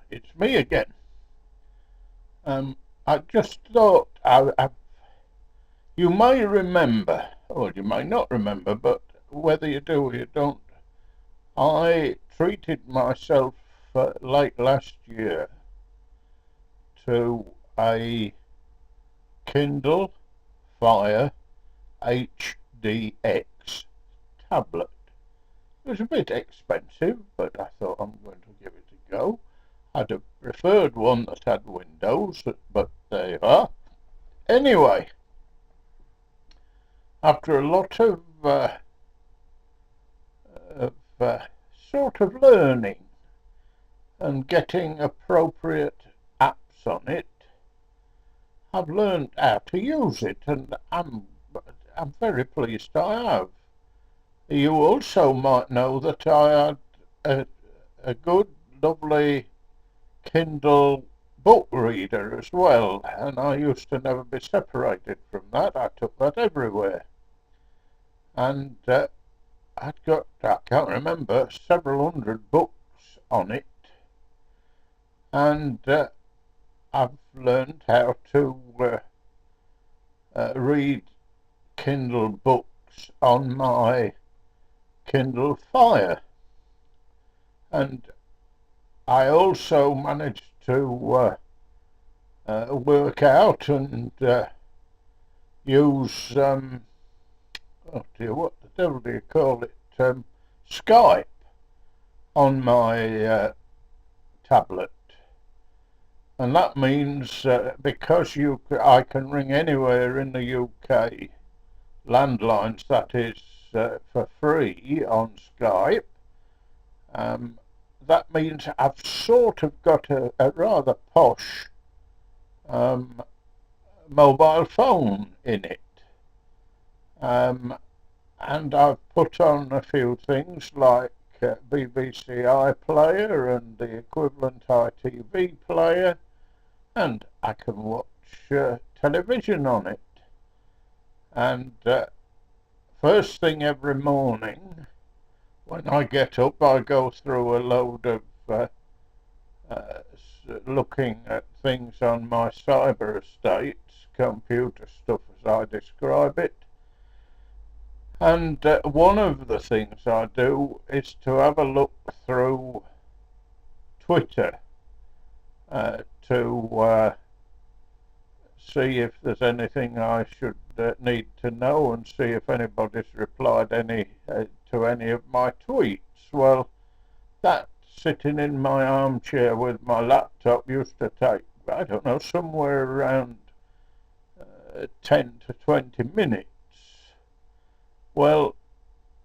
It's me again. I just thought you may remember, or you may not remember, but whether you do or you don't, I treated myself late last year to a Kindle Fire HDX tablet. It was a bit expensive, but I thought I'm going to give it a go. I'd have preferred one that had Windows, but there you are. Anyway, after a lot of sort of learning and getting appropriate apps on it, I've learned how to use it, and I'm very pleased I have. You also might know that I had a good, lovely Kindle book reader as well, and I used to never be separated from that. I took that everywhere, and I'd got, I can't remember, several hundred books on it, and I've learned how to read Kindle books on my Kindle Fire, and I also managed to work out and use oh dear, what the devil do you call it? Skype on my tablet, and that means because I can ring anywhere in the UK, landlines that is, for free on Skype. That means I've sort of got a rather posh mobile phone in it. And I've put on a few things like BBC iPlayer and the equivalent ITV player, and I can watch television on it. And first thing every morning, when I get up, I go through a load of looking at things on my cyber estates, computer stuff as I describe it. And one of the things I do is to have a look through Twitter to see if there's anything I should need to know, and see if anybody's replied to any of my tweets. Well, that sitting in my armchair with my laptop used to take, I don't know, somewhere around 10 to 20 minutes. Well,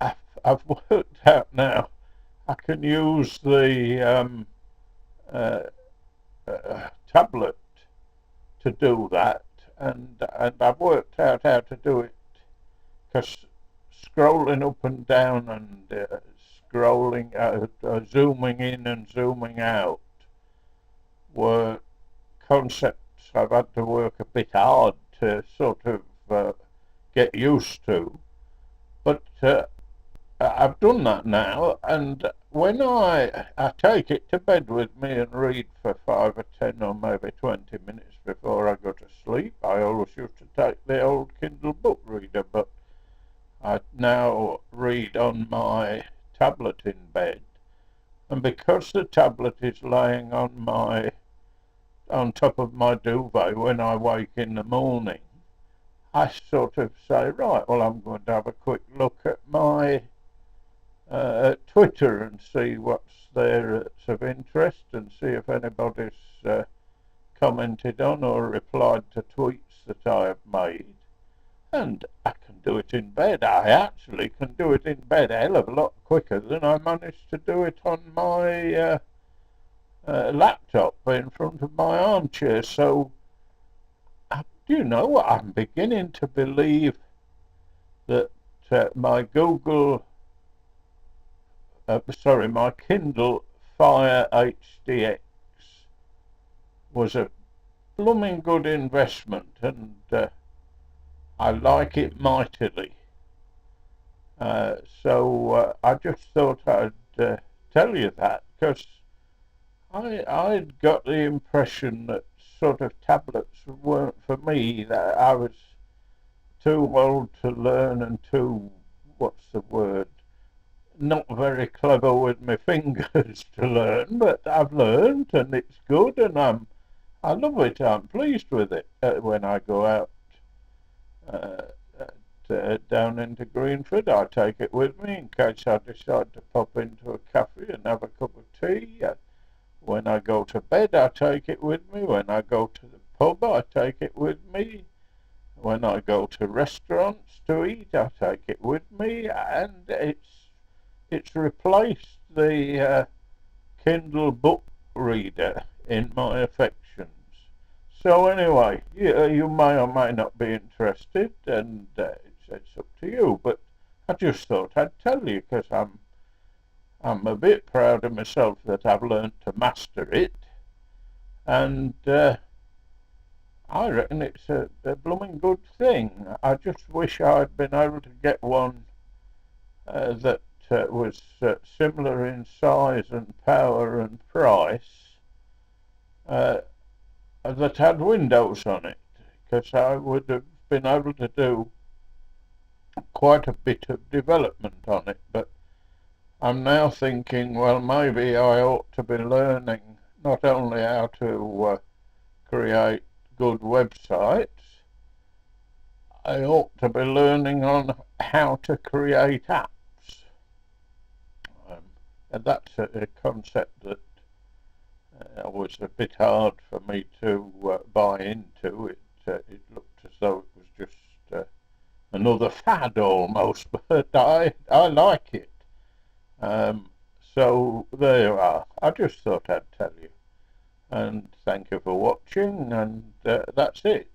I've worked out now I can use the tablet to do that, and I've worked out how to do it, because scrolling up and down and scrolling zooming in and zooming out were concepts I've had to work a bit hard to sort of get used to, but I've done that now, and when I take it to bed with me and read for 5 or 10 or maybe 20 minutes before I go to sleep, I always used to take the old Kindle book reader, but I now read on my tablet in bed, and because the tablet is laying on top of my duvet when I wake in the morning, I sort of say, right, well, I'm going to have a quick look at my Twitter and see what's there that's of interest, and see if anybody's commented on or replied to tweets that I have made. And I can do it in bed. I actually can do it in bed a hell of a lot quicker than I managed to do it on my laptop in front of my armchair. So, do you know what? I'm beginning to believe that my my Kindle Fire HDX was a blooming good investment, and I like it mightily. So I just thought I'd tell you that, because I'd got the impression that sort of tablets weren't for me, that I was too old to learn and too, what's the word, not very clever with my fingers to learn, but I've learned and it's good and I love it. I'm pleased with it when I go out uh, down into Greenford. I take it with me in case I decide to pop into a cafe and have a cup of tea. When I go to bed, I take it with me. When I go to the pub, I take it with me. When I go to restaurants to eat, I take it with me, and it's replaced the Kindle book reader in my affections. So anyway, you may or may not be interested, and it's up to you. But I just thought I'd tell you because I'm a bit proud of myself that I've learned to master it, and I reckon it's a blooming good thing. I just wish I'd been able to get one that was similar in size and power and price, uh, that had windows on it, because I would have been able to do quite a bit of development on it. But I'm now thinking, well, maybe I ought to be learning not only how to create good websites, I ought to be learning on how to create apps. And that's a concept that was a bit hard for me to buy into. It looked as though it was just another fad almost, but I like it. So there you are. I just thought I'd tell you. And thank you for watching, and that's it.